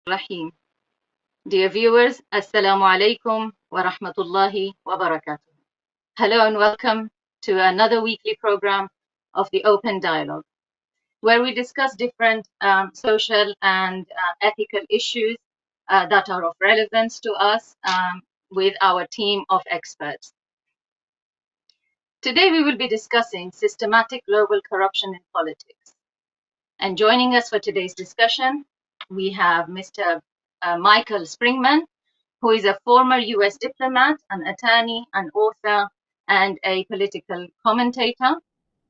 Rahim. Dear viewers, Assalamu alaikum wa rahmatullahi wa barakatuh. Hello and welcome to another weekly program of the Open Dialogue, where we discuss different social and ethical issues that are of relevance to us with our team of experts. Today we will be discussing systematic global corruption in politics. And joining us for today's discussion, we have Mr. Michael Springman, who is a former US diplomat, an attorney, an author, and a political commentator.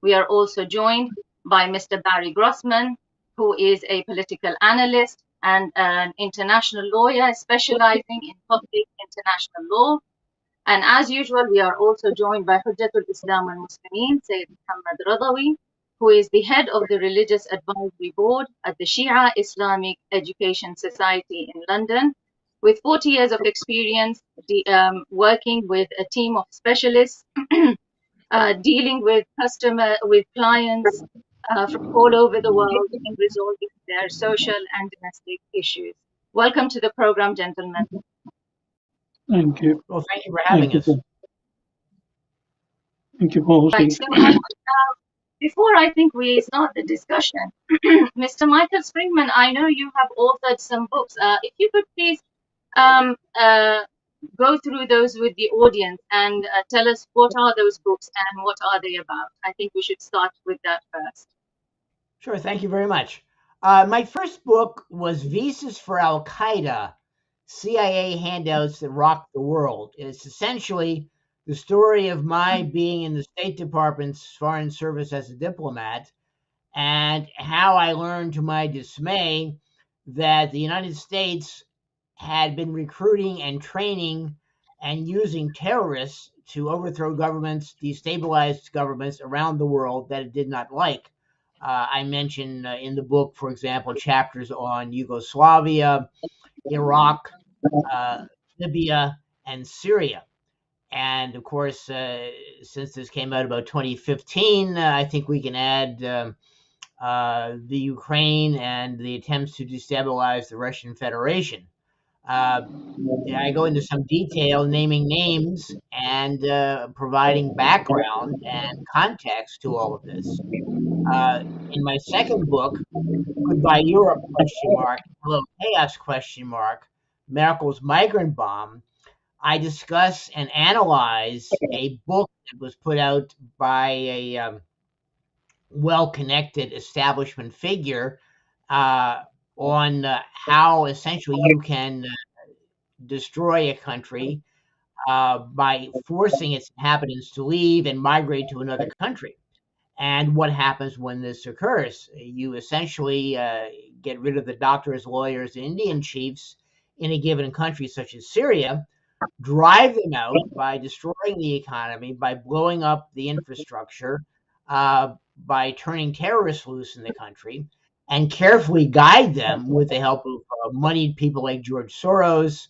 We are also joined by Mr. Barry Grossman, who is a political analyst and an international lawyer specializing in public international law. And as usual, we are also joined by Hujjatul Islam and Muslimin, Syed Mohammad Razavi, who is the head of the Religious Advisory Board at the Shia Islamic Education Society in London, with 40 years of experience working with a team of specialists, dealing with clients from all over the world in resolving their social and domestic issues. Welcome to the program, gentlemen. Thank you. Well, thank you for having us. Thank you for hosting. Right, so before I think we start the discussion, Mr. Michael Springman, I know you have authored some books. If you could please go through those with the audience and tell us what are those books and what are they about. I think we should start with that first. Sure, thank you very much. My first book was Visas for Al-Qaeda, CIA Handouts That Rocked the World. It's essentially the story of my being in the State Department's Foreign Service as a diplomat and how I learned to my dismay that the United States had been recruiting and training and using terrorists to overthrow governments, destabilize governments around the world that it did not like. I mention in the book, for example, chapters on Yugoslavia, Iraq, Libya, and Syria. And of course, since this came out about 2015, I think we can add the Ukraine and the attempts to destabilize the Russian Federation. I go into some detail, naming names and providing background and context to all of this. In my second book, Goodbye Europe, Hello Chaos, Merkel's Migrant Bomb, I discuss and analyze a book that was put out by a well-connected establishment figure on how essentially you can destroy a country by forcing its inhabitants to leave and migrate to another country. And what happens when this occurs? You essentially get rid of the doctors, lawyers, and Indian chiefs in a given country such as Syria, drive them out by destroying the economy, by blowing up the infrastructure, by turning terrorists loose in the country, and carefully guide them with the help of moneyed people like George Soros,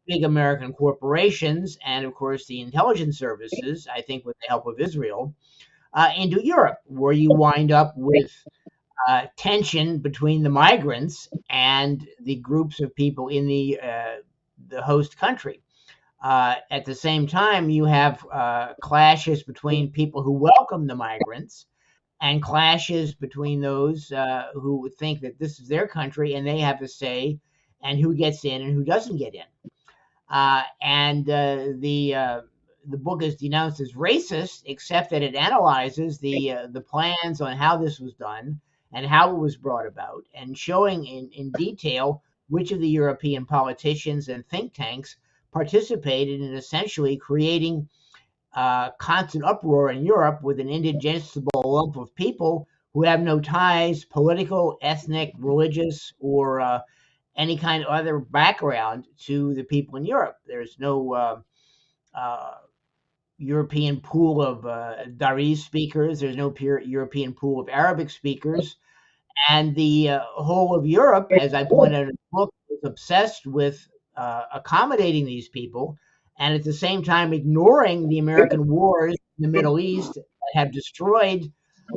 big American corporations, and of course the intelligence services, I think with the help of Israel, into Europe, where you wind up with tension between the migrants and the groups of people in the host country. At the same time, you have clashes between people who welcome the migrants and clashes between those who would think that this is their country and they have a say and who gets in and who doesn't get in. The book is denounced as racist, except that it analyzes the plans on how this was done and how it was brought about, and showing in detail which of the European politicians and think tanks participated in essentially creating constant uproar in Europe with an indigestible lump of people who have no ties, political, ethnic, religious, or any kind of other background to the people in Europe. There's no European pool of Dari speakers. There's no European pool of Arabic speakers. And the whole of Europe, as I pointed out in the book, is obsessed with accommodating these people and at the same time ignoring the American wars in the Middle East that have destroyed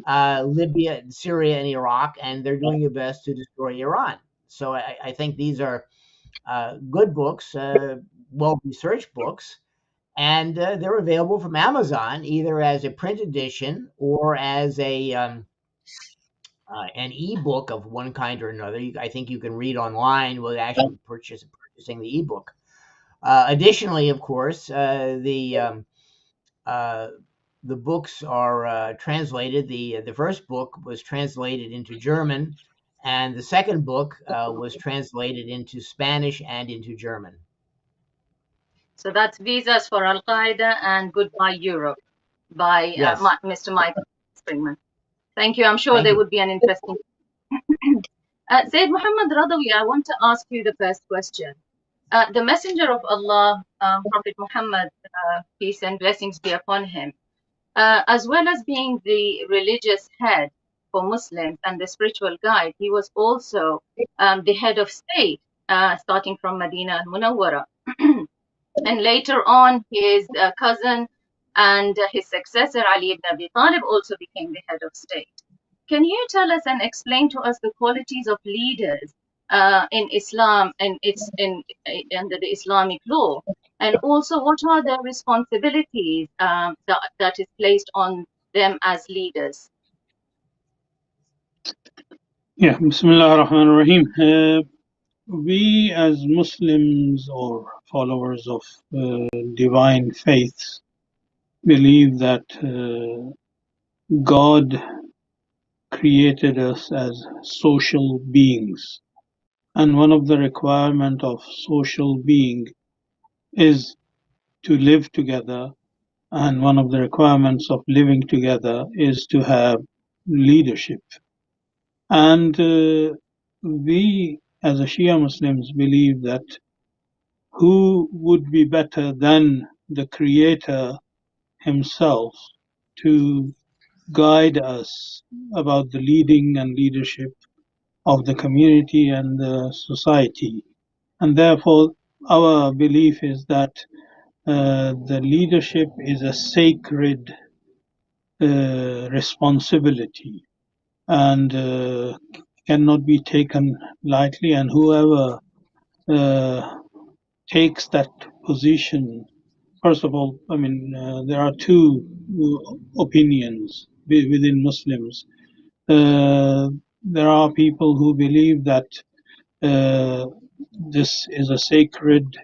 Libya, Syria, and Iraq, and they're doing their best to destroy Iran. So I think these are good books, well-researched books, and they're available from Amazon either as a print edition or as an ebook of one kind or another. I think you can read online with actually purchasing the ebook. Additionally, of course, the books are translated. The first book was translated into German, and the second book was translated into Spanish and into German. So that's Visas for Al Qaeda and Goodbye Europe by Yes. Mr. Michael Springman. Thank you. I'm sure there would be an interesting. Sayyid Muhammad Radawi, I want to ask you the first question. The Messenger of Allah, Prophet Muhammad, peace and blessings be upon him, as well as being the religious head for Muslims and the spiritual guide, he was also the head of state, starting from Medina al-Munawwara. And later on, his cousin and his successor, Ali ibn Abi Talib, also became the head of state. Can you tell us and explain to us the qualities of leaders in Islam and under the Islamic law? And also, what are their responsibilities that is placed on them as leaders? Yeah, Bismillah ar-Rahman ar-Rahim. We as Muslims or followers of divine faiths believe that God created us as social beings. And one of the requirements of social being is to live together. And one of the requirements of living together is to have leadership. And we as a Shia Muslims believe that who would be better than the Creator himself to guide us about the leading and leadership of the community and the society. And therefore, our belief is that the leadership is a sacred responsibility and cannot be taken lightly. And whoever takes that position, first of all, I mean, there are two opinions within Muslims. There are people who believe that this is a sacred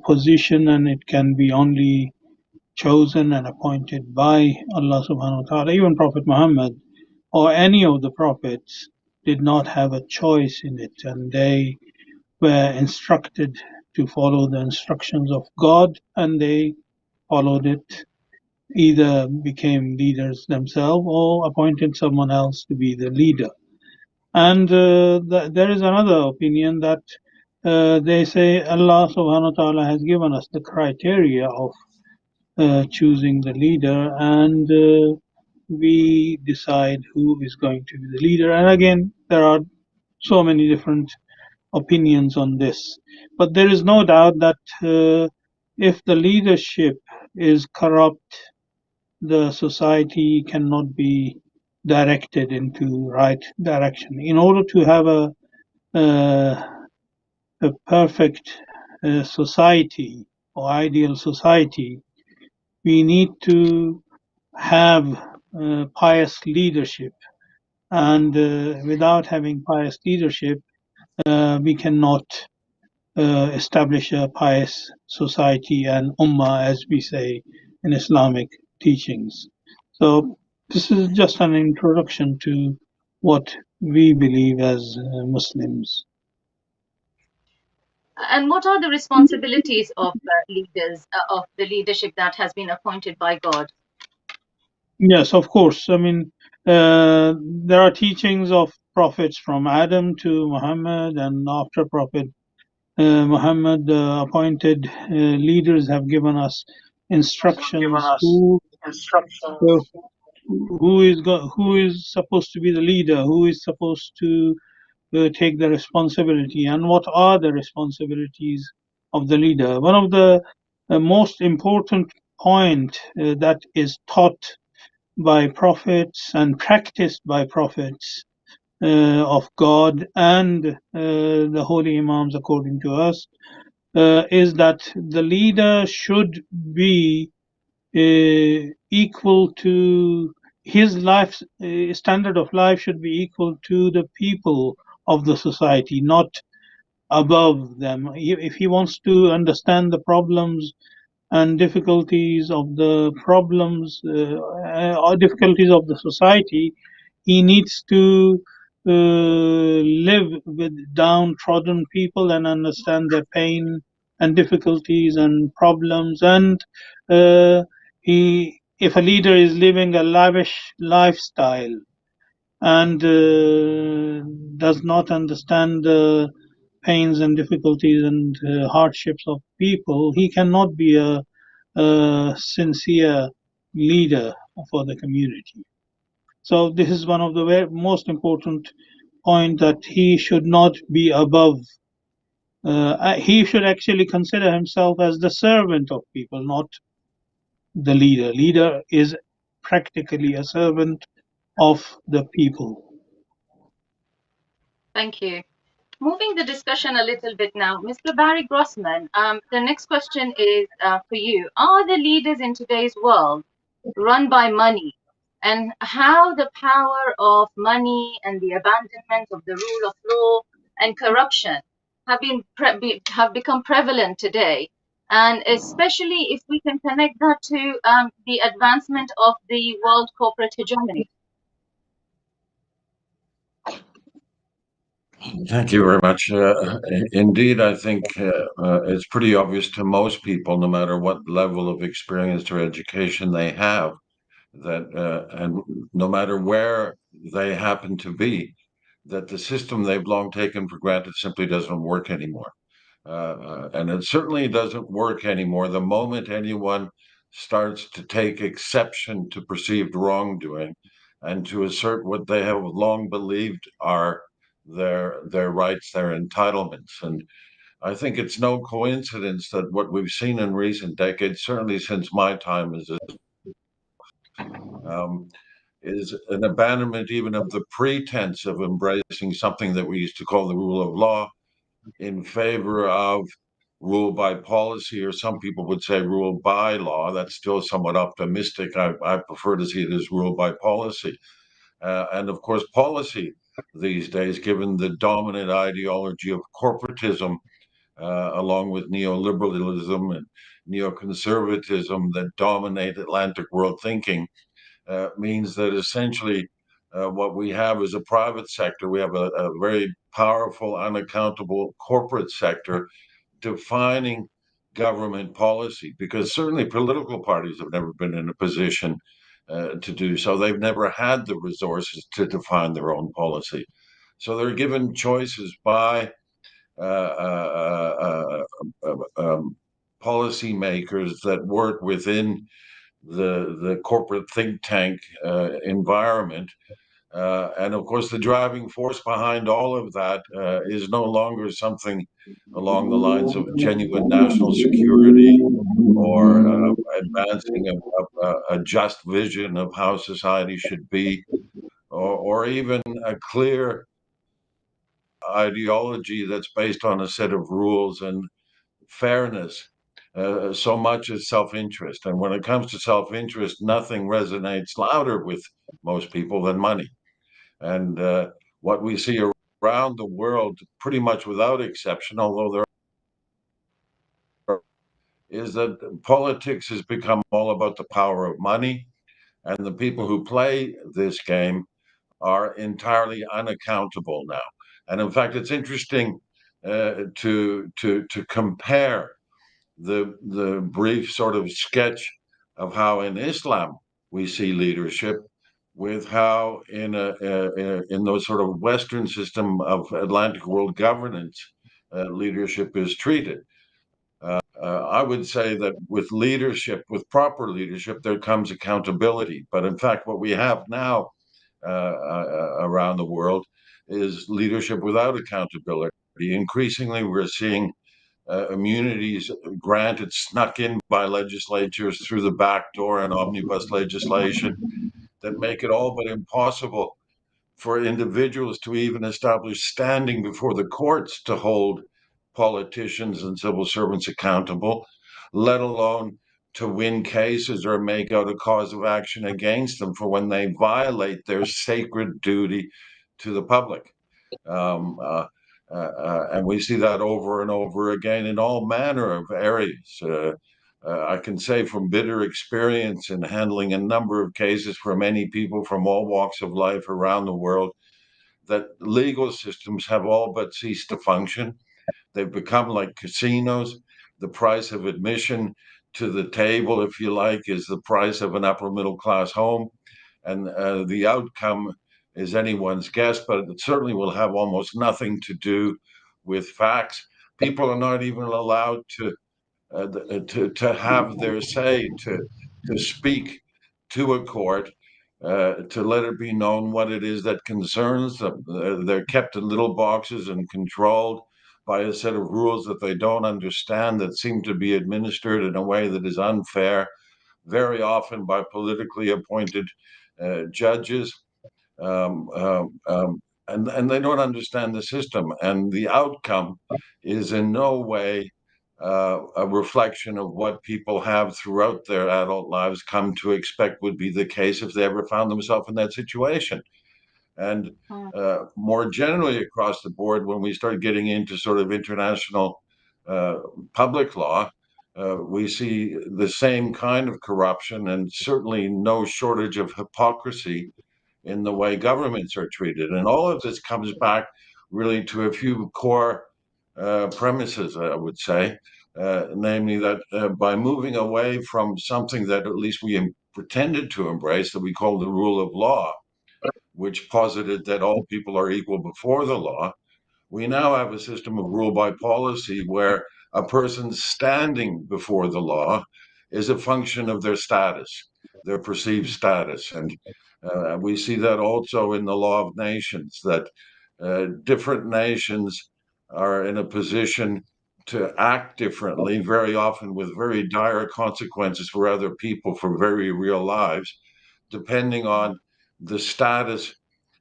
position and it can be only chosen and appointed by Allah subhanahu wa ta'ala. Even Prophet Muhammad or any of the prophets did not have a choice in it, and they were instructed to follow the instructions of God, and they followed it, either became leaders themselves or appointed someone else to be the leader. And there is another opinion that they say Allah subhanahu wa ta'ala has given us the criteria of choosing the leader, and we decide who is going to be the leader. And again, there are so many different opinions on this. But there is no doubt that if the leadership is corrupt, the society cannot be directed into right direction. In order to have a perfect society or ideal society, we need to have pious leadership. And without having pious leadership, we cannot establish a pious society and ummah, as we say in Islamic teachings. So this is just an introduction to what we believe as Muslims. And what are the responsibilities of leaders, of the leadership that has been appointed by God? Yes, of course. I mean, there are teachings of prophets from Adam to Muhammad, and after Prophet Muhammad, appointed leaders have given us instructions who is supposed to be the leader, who is supposed to take the responsibility, and what are the responsibilities of the leader. One of the most important point that is taught by prophets and practiced by prophets of God and the holy Imams according to us, is that the leader should be equal to his life standard of life should be equal to the people of the society, not above them. If he wants to understand the problems and difficulties of the problems or difficulties of the society, he needs to live with downtrodden people and understand their pain and difficulties and problems. And if a leader is living a lavish lifestyle and does not understand the pains and difficulties and hardships of people, he cannot be a sincere leader for the community. So this is one of the most important point, that he should not be above. He should actually consider himself as the servant of people, not the leader. Leader is practically a servant of the people. Thank you. Moving the discussion a little bit now, Mr. Barry Grossman, the next question is for you. Are the leaders in today's world run by money, and how the power of money and the abandonment of the rule of law and corruption have become prevalent today? And especially if we can connect that to the advancement of the world corporate hegemony. Thank you very much. Indeed, I think it's pretty obvious to most people, no matter what level of experience or education they have, that and no matter where they happen to be, that the system they've long taken for granted simply doesn't work anymore. And it certainly doesn't work anymore the moment anyone starts to take exception to perceived wrongdoing and to assert what they have long believed are their rights, their entitlements. And I think it's no coincidence that what we've seen in recent decades, certainly since my time as um, is an abandonment even of the pretense of embracing something that we used to call the rule of law in favor of rule by policy, or some people would say rule by law. That's still somewhat optimistic. I prefer to see it as rule by policy. And of course, policy these days, given the dominant ideology of corporatism, along with neoliberalism and neoconservatism that dominate Atlantic world thinking, means that essentially what we have is a private sector. We have a very powerful, unaccountable corporate sector defining government policy, because certainly political parties have never been in a position to do so. They've never had the resources to define their own policy. So they're given choices by policymakers that work within the corporate think tank environment. And of course, the driving force behind all of that is no longer something along the lines of genuine national security or advancing a just vision of how society should be, or even a clear ideology that's based on a set of rules and fairness. So much as self-interest. And when it comes to self-interest, nothing resonates louder with most people than money. And what we see around the world, pretty much without exception, although there are, is that politics has become all about the power of money, and the people who play this game are entirely unaccountable now. And in fact, it's interesting to compare the brief sort of sketch of how in Islam we see leadership with how in those sort of Western system of Atlantic world governance leadership is treated. I would say that with leadership, with proper leadership, there comes accountability. But in fact, what we have now around the world is leadership without accountability. Increasingly, we're seeing immunities granted, snuck in by legislatures through the back door and omnibus legislation that make it all but impossible for individuals to even establish standing before the courts to hold politicians and civil servants accountable, let alone to win cases or make out a cause of action against them for when they violate their sacred duty to the public. Um, uh, and we see that over and over again in all manner of areas. I can say from bitter experience in handling a number of cases for many people from all walks of life around the world that legal systems have all but ceased to function. They've become like casinos. The price of admission to the table, if you like, is the price of an upper middle class home. And the outcome is anyone's guess, but it certainly will have almost nothing to do with facts. People are not even allowed to have their say, to speak to a court, to let it be known what it is that concerns them. They're kept in little boxes and controlled by a set of rules that they don't understand, that seem to be administered in a way that is unfair, very often by politically appointed judges. Um, um, um, and they don't understand the system. And the outcome is in no way a reflection of what people have throughout their adult lives come to expect would be the case if they ever found themselves in that situation. And more generally across the board, when we start getting into sort of international public law, we see the same kind of corruption and certainly no shortage of hypocrisy in the way governments are treated. And all of this comes back really to a few core premises, I would say, namely that by moving away from something that at least we pretended to embrace, that we call the rule of law, which posited that all people are equal before the law, we now have a system of rule by policy where a person's standing before the law is a function of their status, their perceived status. And we see that also in the law of nations, that different nations are in a position to act differently, very often with very dire consequences for other people for very real lives, depending on the status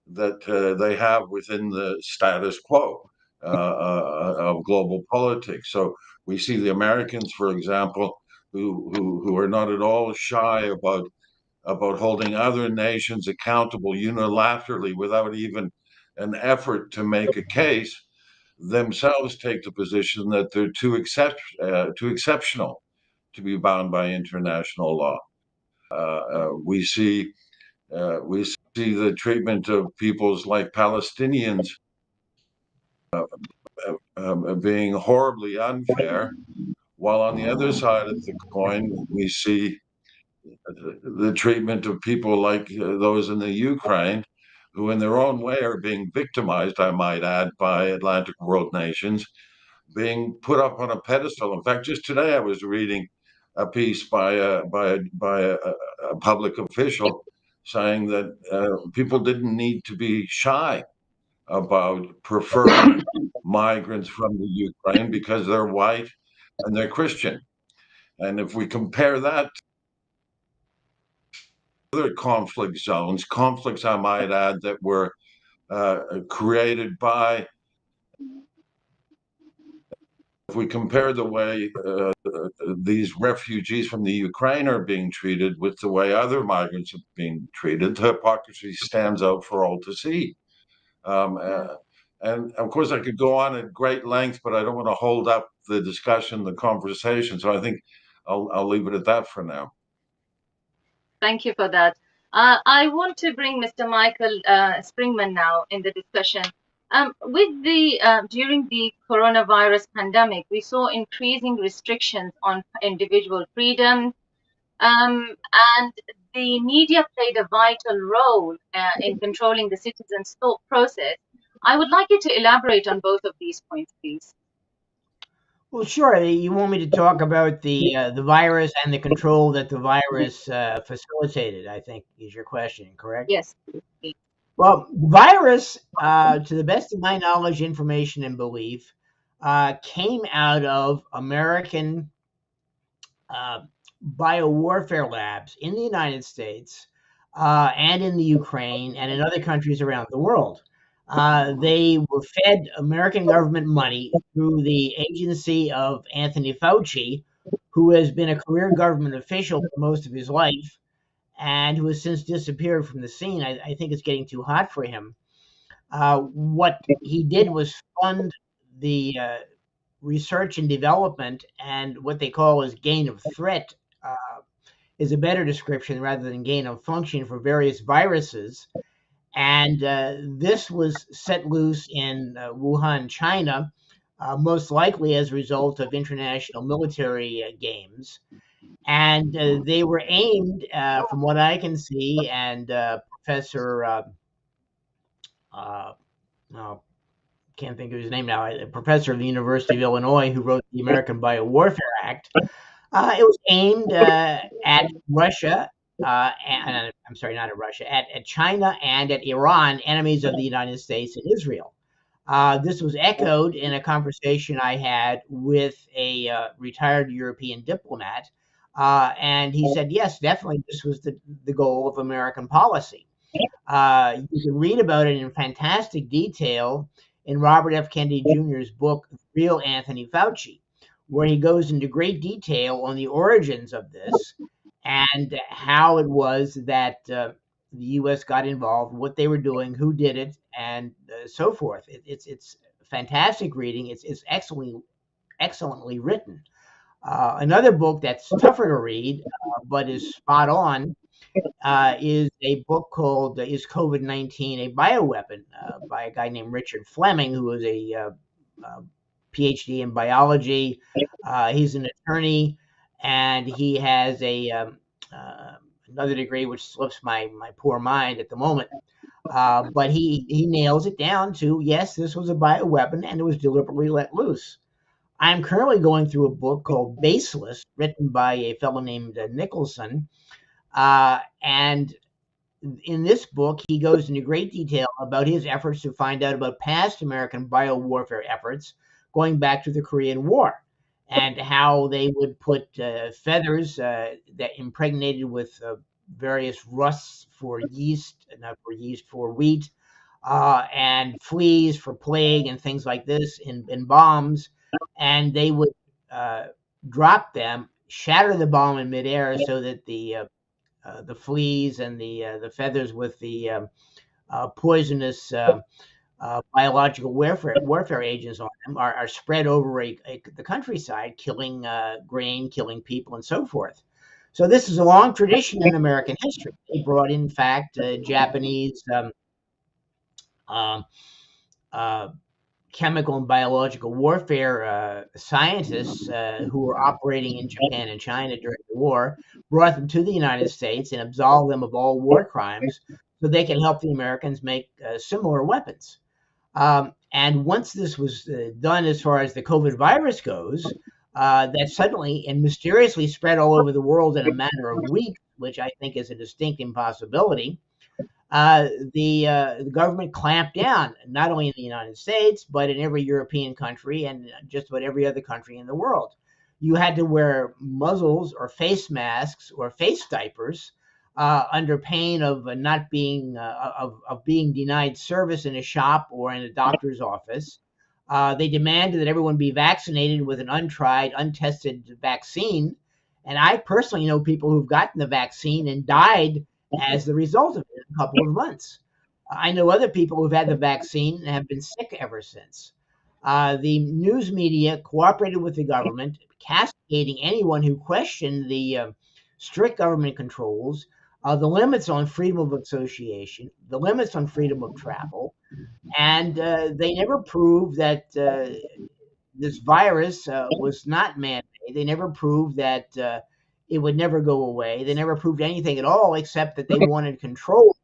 that they have within the status quo of global politics. So we see the Americans, for example, who are not at all shy about holding other nations accountable unilaterally without even an effort to make a case, themselves take the position that they're too exceptional to be bound by international law. We see the treatment of peoples like Palestinians being horribly unfair, while on the other side of the coin, we see the treatment of people like those in the Ukraine, who in their own way are being victimized, I might add, by Atlantic world nations, being put up on a pedestal. In fact, just today I was reading a piece by a public official saying that people didn't need to be shy about preferring migrants from the Ukraine because they're white and they're Christian. And if we compare that to other conflict zones, conflicts, I might add, that were created by, if we compare the way these refugees from the Ukraine are being treated with the way other migrants are being treated, the hypocrisy stands out for all to see. And of course, I could go on at great length, but I don't want to hold up the discussion, the conversation. So I think I'll leave it at that for now. Thank you for that. I want to bring Mr. Michael Springman now in the discussion. During the coronavirus pandemic, we saw increasing restrictions on individual freedom, and the media played a vital role in controlling the citizens' thought process. I would like you to elaborate on both of these points, please. Well, sure. You want me to talk about the virus and the control that the virus facilitated, I think is your question, correct? Yes. Well, the virus, to the best of my knowledge, information, and belief, came out of American biowarfare labs in the United States and in the Ukraine and in other countries around the world. They were fed American government money through the agency of Anthony Fauci, who has been a career government official for most of his life and who has since disappeared from the scene. I think it's getting too hot for him. What he did was fund the research and development and what they call as gain of threat is a better description rather than gain of function for various viruses. And this was set loose in Wuhan, China, most likely as a result of international military games. And they were aimed, from what I can see, and Professor, oh, can't think of his name now, a professor of the University of Illinois who wrote the American Biowarfare Act. It was aimed at Russia, and I'm sorry, not at Russia, at China and at Iran, enemies of the United States and Israel. This was echoed in a conversation I had with a retired European diplomat, and he said, yes, definitely, this was the goal of American policy. You can read about it in fantastic detail in Robert F. Kennedy Jr.'s book, Real Anthony Fauci, where he goes into great detail on the origins of this and how it was that the U.S. got involved, what they were doing, who did it, and so forth. It's fantastic reading. It's excellently written. Another book that's tougher to read, but is spot on, is a book called Is COVID-19 a Bioweapon? By a guy named Richard Fleming, who is a PhD in biology. He's an attorney, and he has another degree which slips my poor mind at the moment. But he nails it down to, yes, this was a bioweapon and it was deliberately let loose. I'm currently going through a book called Baseless, written by a fellow named Nicholson. And in this book, he goes into great detail about his efforts to find out about past American biowarfare efforts going back to the Korean War and how they would put feathers that impregnated with various rusts for yeast, not for yeast, for wheat, and fleas for plague and things like this in bombs. And they would drop them, shatter the bomb in midair so that the fleas and the feathers with the poisonous biological warfare agents on them are spread over the countryside, killing grain, killing people, and so forth. So this is a long tradition in American history. They brought in fact, Japanese chemical and biological warfare scientists who were operating in Japan and China during the war, brought them to the United States and absolved them of all war crimes so they can help the Americans make similar weapons. And once this was done as far as the COVID virus goes, that suddenly and mysteriously spread all over the world in a matter of weeks, which I think is a distinct impossibility. The government clamped down, not only in the United States, but in every European country and just about every other country in the world. You had to wear muzzles or face masks or face diapers under pain of not being of being denied service in a shop or in a doctor's office. They demanded that everyone be vaccinated with an untried, untested vaccine. And I personally know people who've gotten the vaccine and died as the result of it in a couple of months. I know other people who've had the vaccine and have been sick ever since. The news media cooperated with the government, castigating anyone who questioned the strict government controls, the limits on freedom of association, the limits on freedom of travel, and they never proved that this virus was not man-made. They never proved that it would never go away. They never proved anything at all except that they wanted control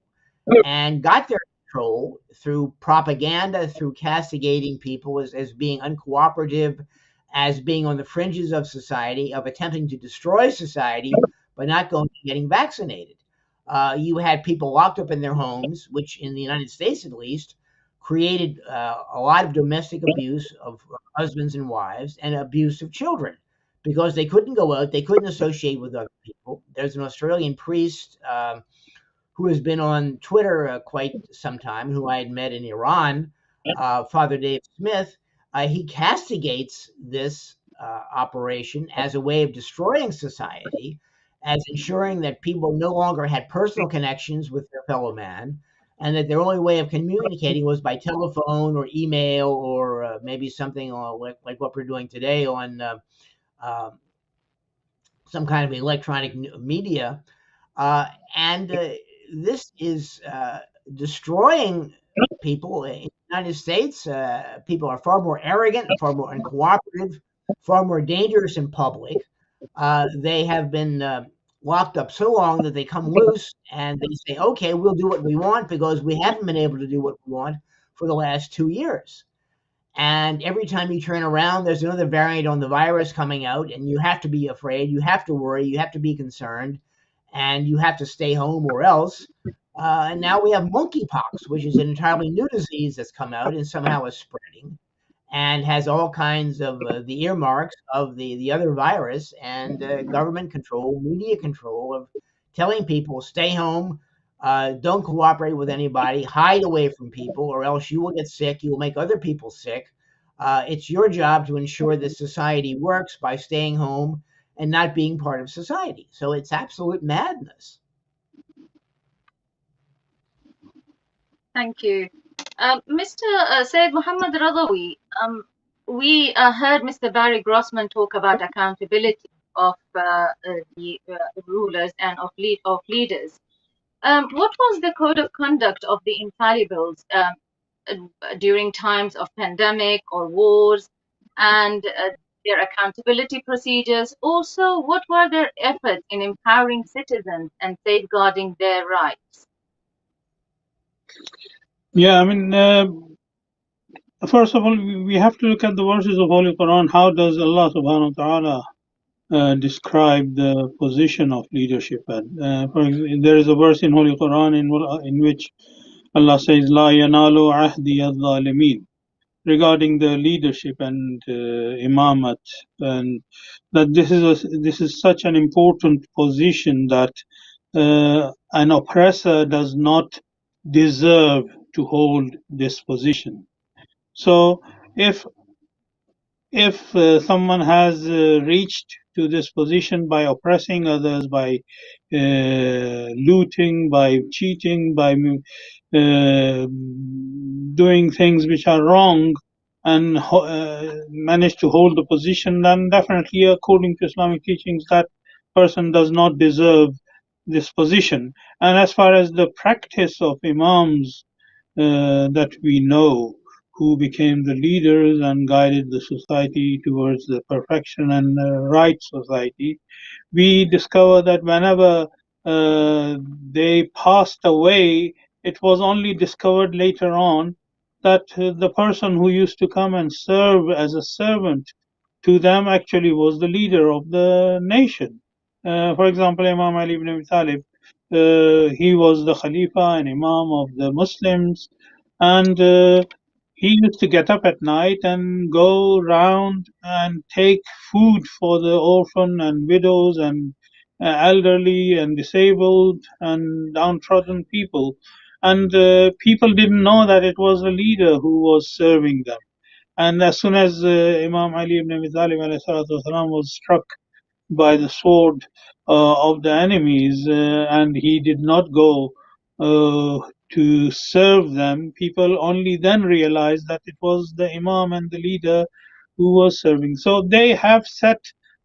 and got their control through propaganda, through castigating people as being uncooperative, as being on the fringes of society, of attempting to destroy society by not going and getting vaccinated. You had people locked up in their homes, which in the United States at least created a lot of domestic abuse of husbands and wives and abuse of children because they couldn't go out, they couldn't associate with other people. There's an Australian priest who has been on Twitter quite some time, who I had met in Iran, Father Dave Smith, he castigates this operation as a way of destroying society, as ensuring that people no longer had personal connections with their fellow man, and that their only way of communicating was by telephone or email or maybe something like what we're doing today on some kind of electronic media. And this is destroying people in the United States. People are far more arrogant, far more uncooperative, far more dangerous in public. They have been locked up so long that they come loose and they say, okay, we'll do what we want because we haven't been able to do what we want for the last 2 years. And every time you turn around, there's another variant on the virus coming out, and you have to be afraid, you have to worry, you have to be concerned, and you have to stay home or else. And now we have monkeypox, which is an entirely new disease that's come out and somehow is spreading and has all kinds of the earmarks of the other virus and government control, media control of telling people stay home, don't cooperate with anybody, hide away from people, or else you will get sick, you will make other people sick. It's your job to ensure that society works by staying home and not being part of society. So it's absolute madness. Thank you. Mr. Syed Mohammad Razavi, we heard Mr. Barry Grossman talk about accountability of the rulers and of leaders. What was the code of conduct of the infallibles during times of pandemic or wars, and their accountability procedures? Also, what were their efforts in empowering citizens and safeguarding their rights? Yeah, I mean, first of all, we have to look at the verses of Holy Quran. How does Allah subhanahu wa ta'ala describe the position of leadership? There is a verse in Holy Quran in which Allah says, La yanalu ahdi al-zalimin, regarding the leadership and imamat, and that this is such an important position that an oppressor does not deserve to hold this position. So if someone has reached to this position by oppressing others, by looting, by cheating, by doing things which are wrong, and manage to hold the position, then definitely, according to Islamic teachings, that person does not deserve this position. And as far as the practice of imams that we know, who became the leaders and guided the society towards the perfection and right society, we discover that whenever they passed away, it was only discovered later on that the person who used to come and serve as a servant to them actually was the leader of the nation. For example, Imam Ali ibn Abi Talib, he was the Khalifa and Imam of the Muslims, and he used to get up at night and go round and take food for the orphan and widows and elderly and disabled and downtrodden people. And people didn't know that it was the leader who was serving them. And as soon as Imam Ali ibn Abi Talib was struck by the sword of the enemies, and he did not go to serve them, people only then realized that it was the Imam and the leader who was serving. So they have set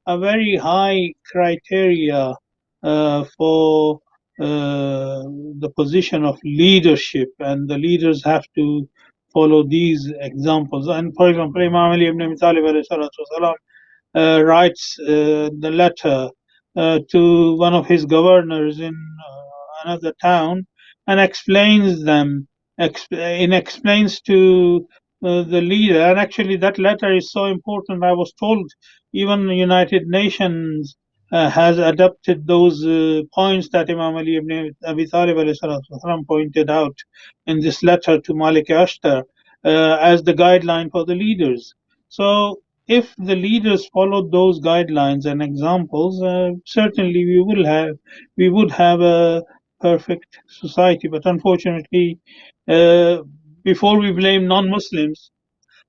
a very high criteria for the position of leadership, and the leaders have to follow these examples. And for example, Imam Ali ibn Abi Talib writes the letter to one of his governors in another town and explains to the leader. And actually that letter is so important. I was told even the United Nations has adopted those points that Imam Ali ibn Abi Talib pointed out in this letter to Malik Ashtar as the guideline for the leaders. So if the leaders followed those guidelines and examples, certainly we would have perfect society. But unfortunately, before we blame non-Muslims,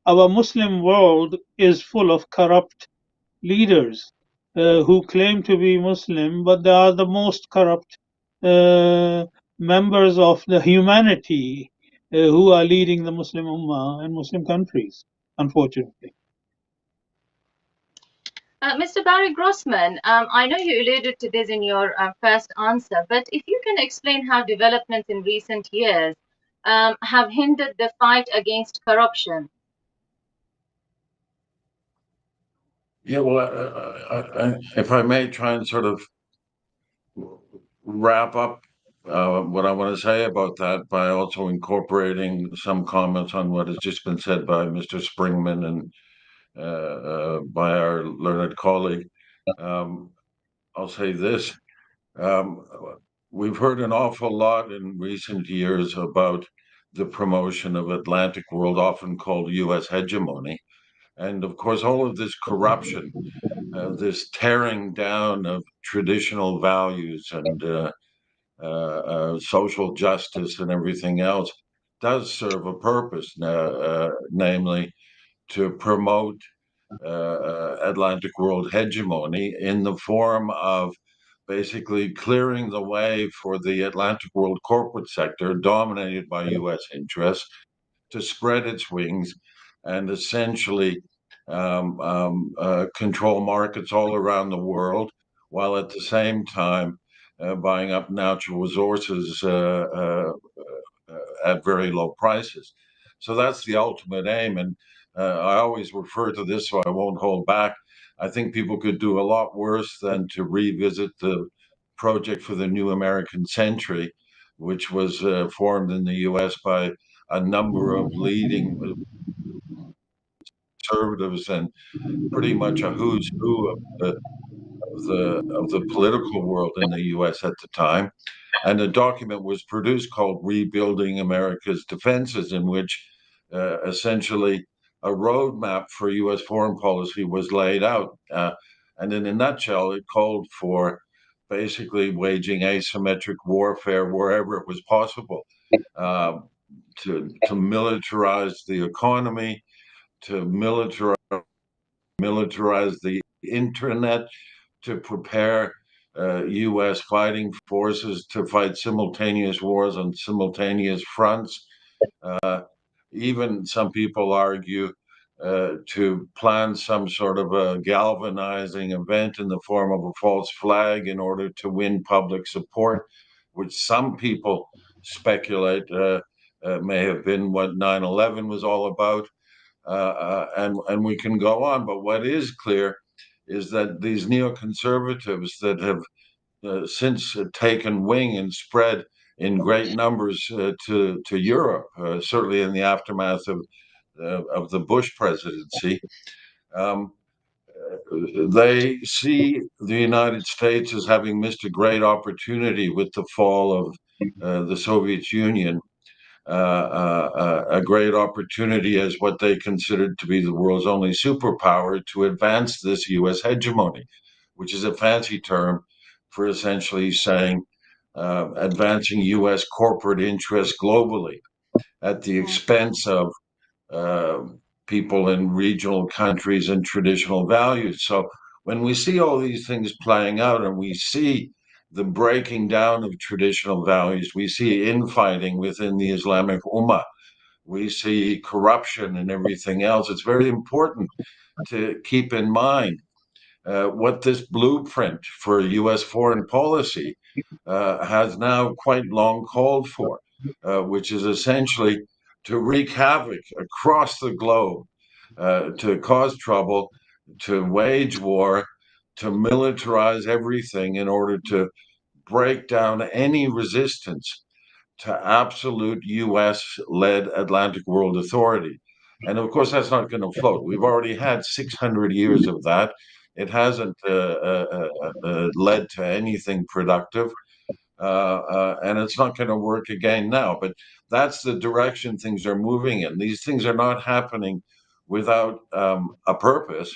our Muslim world is full of corrupt leaders who claim to be Muslim, but they are the most corrupt members of the humanity who are leading the Muslim Ummah in Muslim countries, unfortunately. Mr. Barry Grossman, I know you alluded to this in your first answer, but if you can explain how developments in recent years have hindered the fight against corruption. Yeah, well, if I may try and sort of wrap up what I want to say about that by also incorporating some comments on what has just been said by Mr. Springman and by our learned colleague. I'll say this. Um, we've heard an awful lot in recent years about the promotion of Atlantic world, often called U.S. hegemony. And of course, all of this corruption, this tearing down of traditional values and social justice and everything else does serve a purpose, namely to promote Atlantic world hegemony in the form of basically clearing the way for the Atlantic world corporate sector, dominated by US interests, to spread its wings and essentially control markets all around the world, while at the same time buying up natural resources at very low prices. So that's the ultimate aim. And I always refer to this, so I won't hold back. I think people could do a lot worse than to revisit the project for the new American century, which was formed in the US by a number of leading conservatives and pretty much a who's who of the political world in the US at the time. And a document was produced called Rebuilding America's Defenses, in which essentially a roadmap for US foreign policy was laid out. And in a nutshell, it called for basically waging asymmetric warfare wherever it was possible, uh, to militarize the economy, to militarize the internet, to prepare U.S. fighting forces to fight simultaneous wars on simultaneous fronts. Even some people argue to plan some sort of a galvanizing event in the form of a false flag in order to win public support, which some people speculate may have been what 9/11 was all about. And we can go on. But what is clear is that these neoconservatives that have since taken wing and spread in great numbers to Europe, certainly in the aftermath of the Bush presidency. Um, they see the United States as having missed a great opportunity with the fall of the Soviet Union, a great opportunity as what they considered to be the world's only superpower to advance this U.S. hegemony, which is a fancy term for essentially saying advancing U.S. corporate interests globally at the expense of uh, people in regional countries and traditional values. So when we see all these things playing out and we see the breaking down of traditional values, we see infighting within the Islamic Ummah, we see corruption and everything else. It's very important to keep in mind what this blueprint for U.S. foreign policy has now quite long called for, which is essentially to wreak havoc across the globe, to cause trouble, to wage war, to militarize everything in order to break down any resistance to absolute US led Atlantic world authority. And of course, that's not going to float. We've already had 600 years of that. It hasn't led to anything productive. And it's not going to work again now. But that's the direction things are moving in. These things are not happening without a purpose.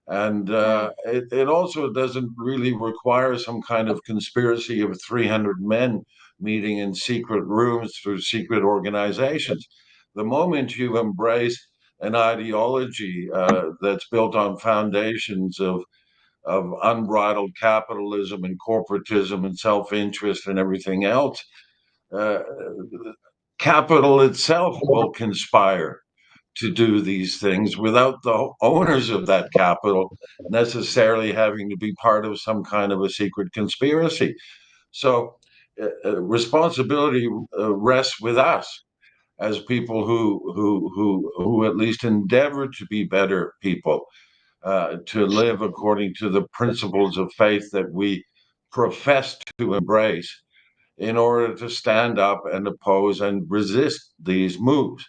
And it also doesn't really require some kind of conspiracy of 300 men meeting in secret rooms through secret organizations. The moment you embrace an ideology that's built on foundations of unbridled capitalism and corporatism and self-interest and everything else, uh, capital itself will conspire to do these things without the owners of that capital necessarily having to be part of some kind of a secret conspiracy. So responsibility rests with us as people who at least endeavor to be better people, to live according to the principles of faith that we profess to embrace, in order to stand up and oppose and resist these moves,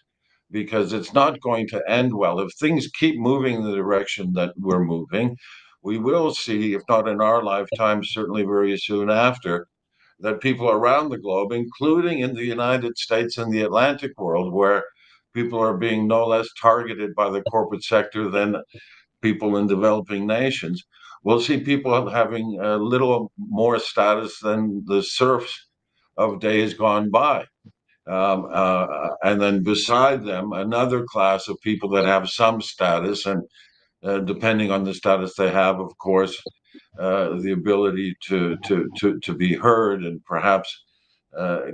because it's not going to end well. If things keep moving in the direction that we're moving, we will see, if not in our lifetime, certainly very soon after, that people around the globe, including in the United States and the Atlantic world, where people are being no less targeted by the corporate sector than people in developing nations, we'll see people having a little more status than the serfs of days gone by. And then beside them, another class of people that have some status, and depending on the status they have, of course, the ability to be heard and perhaps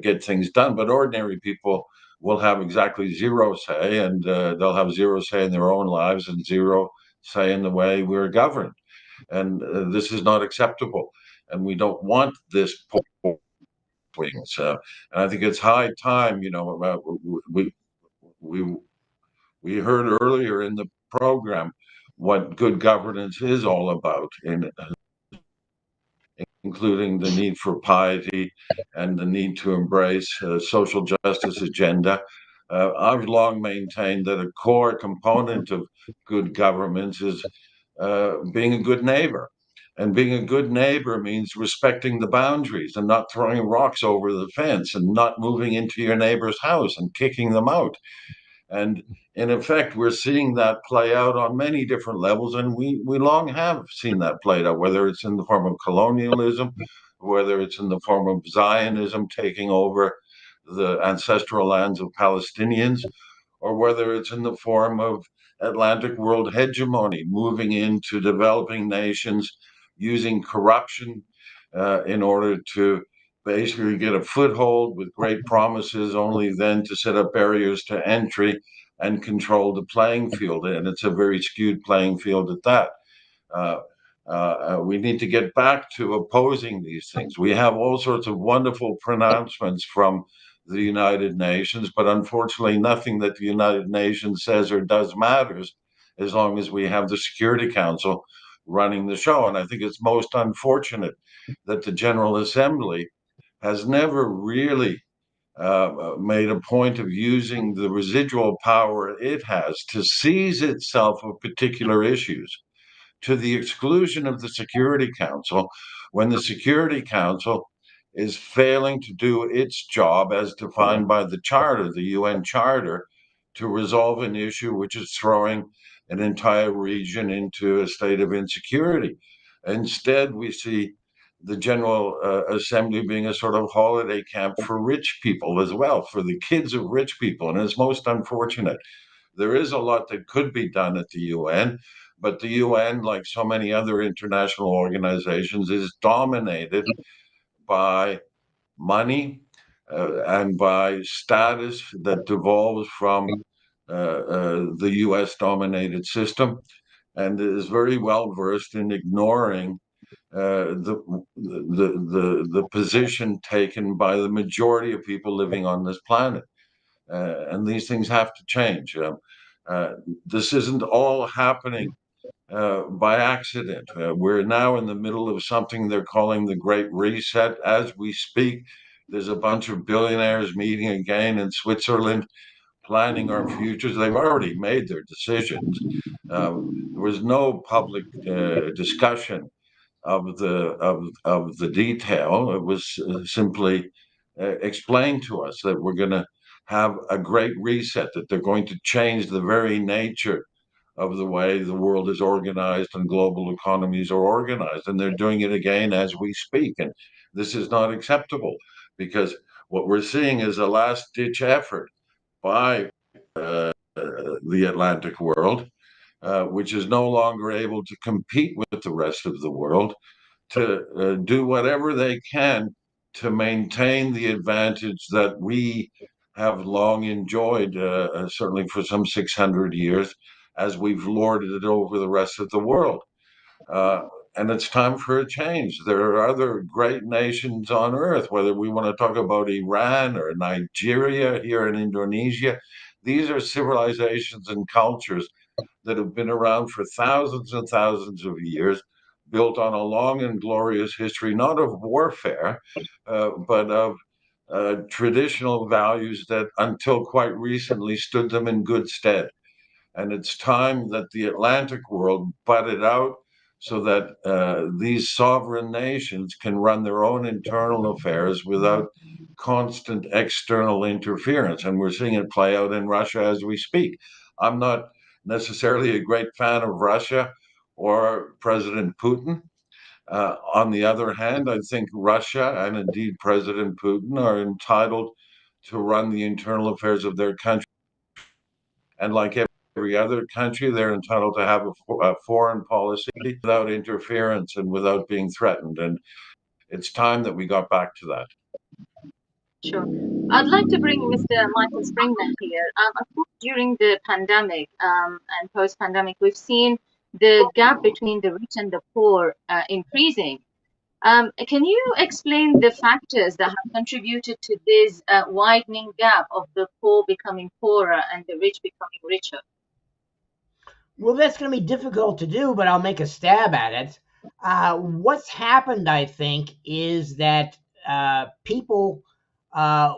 get things done. But ordinary people will have exactly zero say, and they'll have zero say in their own lives and zero say in the way we're governed. And this is not acceptable. And we don't want this wings. And I think it's high time, we, we, we heard earlier in the program what good governance is all about, including the need for piety and the need to embrace social justice agenda. I've long maintained that a core component of good governance is being a good neighbor. And being a good neighbor means respecting the boundaries and not throwing rocks over the fence and not moving into your neighbor's house and kicking them out. And in effect, we're seeing that play out on many different levels, and we long have seen that played out, whether it's in the form of colonialism, whether it's in the form of Zionism taking over the ancestral lands of Palestinians, or whether it's in the form of Atlantic world hegemony moving into developing nations using corruption in order to basically get a foothold with great promises, only then to set up barriers to entry and control the playing field. And it's a very skewed playing field at that. Uh, we need to get back to opposing these things. We have all sorts of wonderful pronouncements from the United Nations, but unfortunately, nothing that the United Nations says or does matters as long as we have the Security Council running the show. And I think it's most unfortunate that the General Assembly has never really made a point of using the residual power it has to seize itself of particular issues, to the exclusion of the Security Council, when the Security Council is failing to do its job as defined by the Charter, the UN Charter, to resolve an issue which is throwing an entire region into a state of insecurity. Instead, we see the General Assembly being a sort of holiday camp for rich people as well, for the kids of rich people. And it's most unfortunate. There is a lot that could be done at the UN, but the UN, like so many other international organizations, is dominated by money and by status that devolves from the US dominated system, and is very well versed in ignoring the position taken by the majority of people living on this planet. And these things have to change. Uh, this isn't all happening by accident. We're now in the middle of something they're calling the Great Reset. As we speak, there's a bunch of billionaires meeting again in Switzerland, planning our futures. They've already made their decisions. There was no public discussion of the detail. It was simply explained to us that we're going to have a great reset, that they're going to change the very nature of the way the world is organized and global economies are organized. And they're doing it again as we speak. And this is not acceptable, because what we're seeing is a last ditch effort by the Atlantic world, which is no longer able to compete with the rest of the world, to do whatever they can to maintain the advantage that we have long enjoyed, certainly for some 600 years, as we've lorded it over the rest of the world. Uh, and it's time for a change. There are other great nations on earth, whether we want to talk about Iran or Nigeria here in Indonesia. These are civilizations and cultures that have been around for thousands and thousands of years, built on a long and glorious history, not of warfare, but of traditional values that until quite recently stood them in good stead. And it's time that the Atlantic world butted out so that these sovereign nations can run their own internal affairs without constant external interference. And we're seeing it play out in Russia as we speak. I'm not necessarily a great fan of Russia or President Putin. On the other hand, I think Russia and indeed President Putin are entitled to run the internal affairs of their country. And like every other country, they're entitled to have a foreign policy without interference and without being threatened. And it's time that we got back to that. Sure. I'd like to bring Mr. Michael Springman here. Of course, during the pandemic and post-pandemic, we've seen the gap between the rich and the poor increasing. Can you explain the factors that have contributed to this widening gap of the poor becoming poorer and the rich becoming richer? Well, that's going to be difficult to do, but I'll make a stab at it. What's happened, I think, is that people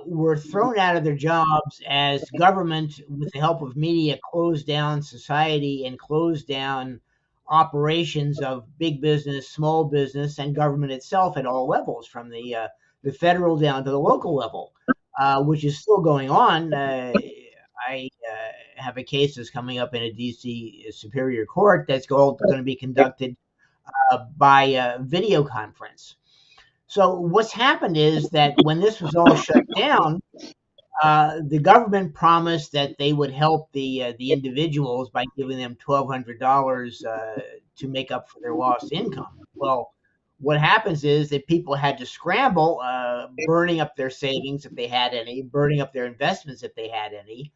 were thrown out of their jobs as government, with the help of media, closed down society and closed down operations of big business, small business, and government itself at all levels, from the federal down to the local level, which is still going on. I have a case that's coming up in a DC Superior Court that's going to be conducted by video conference. So what's happened is that when this was all shut down, the government promised that they would help the individuals by giving them $1,200 to make up for their lost income. Well, what happens is that people had to scramble, burning up their savings if they had any, burning up their investments if they had any,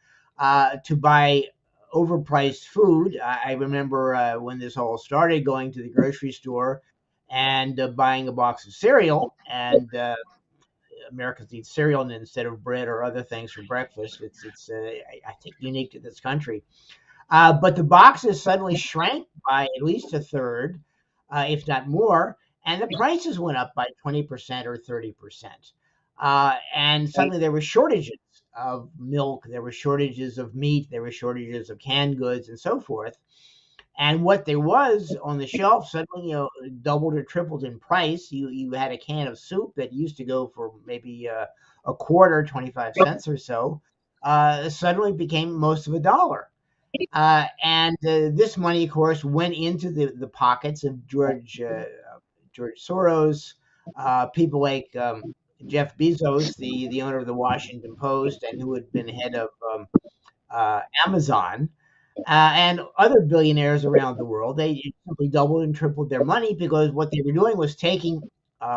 to buy overpriced food. I remember when this all started, going to the grocery store and buying a box of cereal. And Americans eat cereal instead of bread or other things for breakfast. It's I think unique to this country. But the boxes suddenly shrank by at least a third, if not more, and the prices went up by 20% or 30%. And suddenly there were shortages of milk, there were shortages of meat, there were shortages of canned goods, and so forth. And what there was on the shelf suddenly, doubled or tripled in price. You had a can of soup that used to go for maybe a quarter, 25 cents or so, suddenly became most of $1. And this money, of course, went into the pockets of George Soros, people like Jeff Bezos, the owner of the Washington Post, and who had been head of Amazon, and other billionaires around the world. They simply doubled and tripled their money, because what they were doing was taking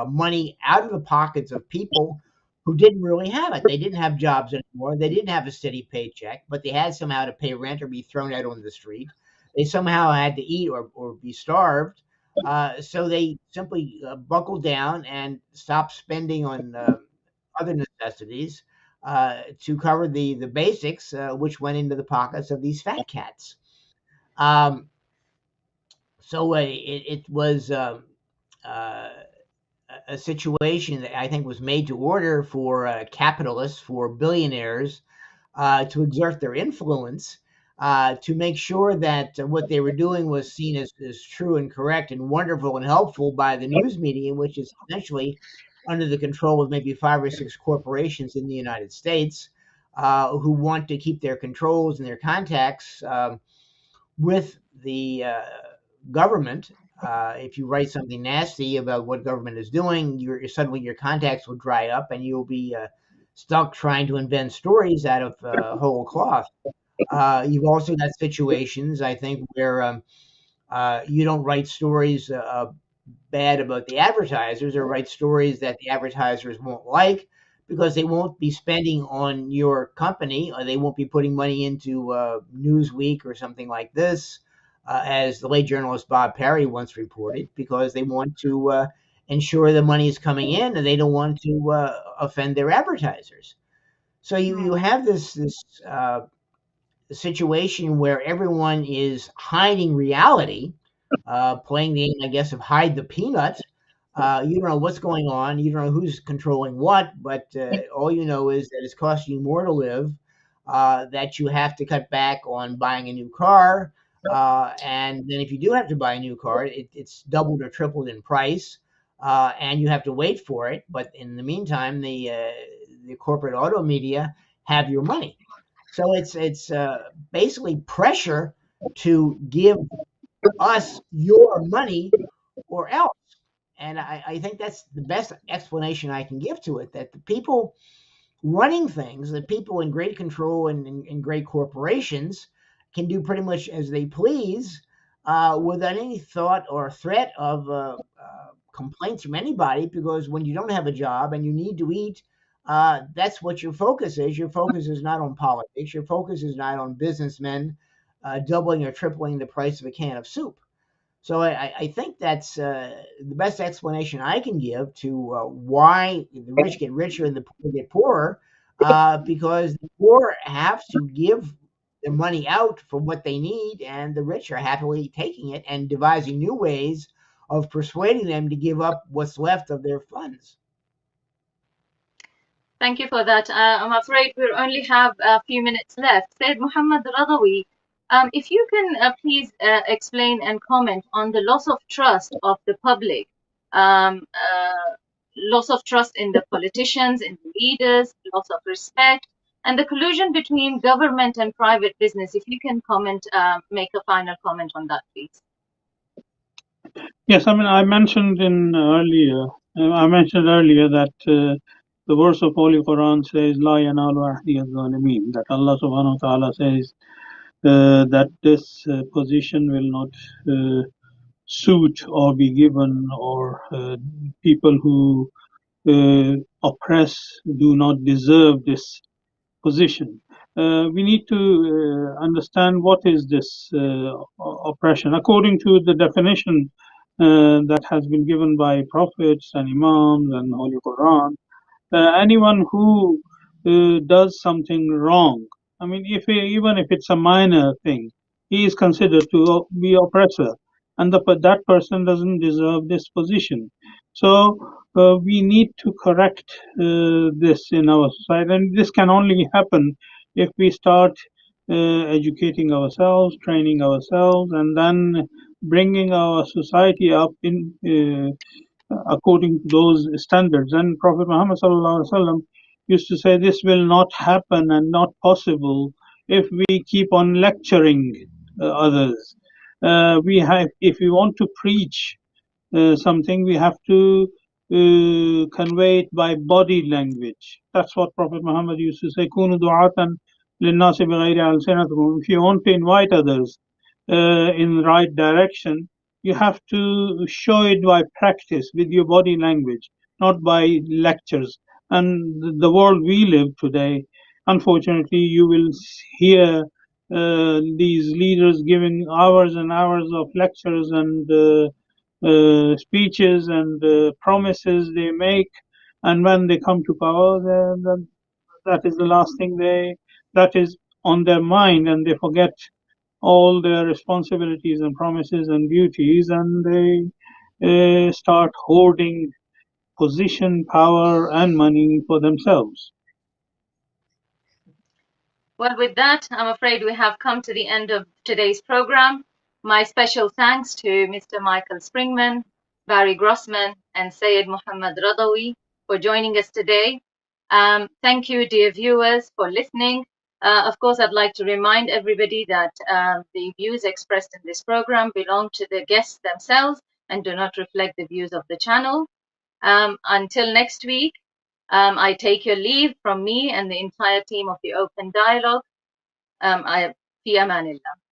money out of the pockets of people who didn't really have it. They didn't have jobs anymore. They didn't have a steady paycheck, but they had somehow to pay rent or be thrown out on the street. They somehow had to eat or be starved. So they simply buckled down and stopped spending on other necessities to cover the basics, which went into the pockets of these fat cats. So it was a situation that I think was made to order for capitalists, for billionaires, to exert their influence, to make sure that what they were doing was seen as true and correct and wonderful and helpful by the news media, which is essentially under the control of maybe 5 or 6 corporations in the United States, who want to keep their controls and their contacts with the government. If you write something nasty about what government is doing, suddenly your contacts will dry up, and you'll be stuck trying to invent stories out of whole cloth. You've also got situations, I think, where you don't write stories bad about the advertisers, or write stories that the advertisers won't like, because they won't be spending on your company, or they won't be putting money into Newsweek or something like this, as the late journalist Bob Perry once reported, because they want to ensure the money is coming in, and they don't want to offend their advertisers. So you have this situation where everyone is hiding reality, playing the game, I guess, of hide the peanut. You don't know what's going on. You don't know who's controlling what, but all you know is that it's costing you more to live, that you have to cut back on buying a new car. And then if you do have to buy a new car, it's doubled or tripled in price, and you have to wait for it. But in the meantime, the corporate auto media have your money. So it's basically pressure to give us your money or else. And I think that's the best explanation I can give to it, that the people running things, the people in great control and in great corporations, can do pretty much as they please, without any thought or threat of complaints from anybody, because when you don't have a job and you need to eat, that's what your focus is. Your focus is not on politics. Your focus is not on businessmen doubling or tripling the price of a can of soup. So I think that's the best explanation I can give to why the rich get richer and the poor get poorer, because the poor have to give their money out for what they need, and the rich are happily taking it and devising new ways of persuading them to give up what's left of their funds. Thank you for that. I'm afraid we only have a few minutes left. Said Mohammad Razavi, if you can please explain and comment on the loss of trust of the public, loss of trust in the politicians, in the leaders, loss of respect, and the collusion between government and private business. If you can comment, make a final comment on that, please. Yes, I mean, I mentioned earlier that the verse of Holy Quran says, "La yanalu ahdi az-zalimin," that Allah Subhanahu wa Taala says that this position will not suit or be given, or people who oppress do not deserve this position. We need to understand what is this oppression. According to the definition that has been given by prophets and imams and Holy Quran, anyone who does something wrong, I mean, even if it's a minor thing, he is considered to be oppressor, and that person doesn't deserve this position. So we need to correct this in our society, and this can only happen if we start educating ourselves, training ourselves, and then bringing our society up in according to those standards. And Prophet Muhammad used to say, this will not happen and not possible if we keep on lecturing others. If we want to preach something, we have to convey it by body language. That's what Prophet Muhammad used to say, "Kunu du'atan linnasi bighayri alsinatikum." If you want to invite others in the right direction, you have to show it by practice with your body language, not by lectures. And the world we live today, unfortunately, you will hear these leaders giving hours and hours of lectures and speeches and promises they make, and when they come to power, then that is the last thing that is on their mind, and they forget all their responsibilities and promises and duties, and they start hoarding position, power, and money for themselves. Well, with that, I'm afraid we have come to the end of today's program. My special thanks to Mr. Michael Springman, Barry Grossman, and Syed Mohammad Radawi for joining us today. Thank you, dear viewers, for listening. Of course, I'd like to remind everybody that the views expressed in this program belong to the guests themselves and do not reflect the views of the channel. Until next week, I take your leave from me and the entire team of the Open Dialogue. Fi amanillah.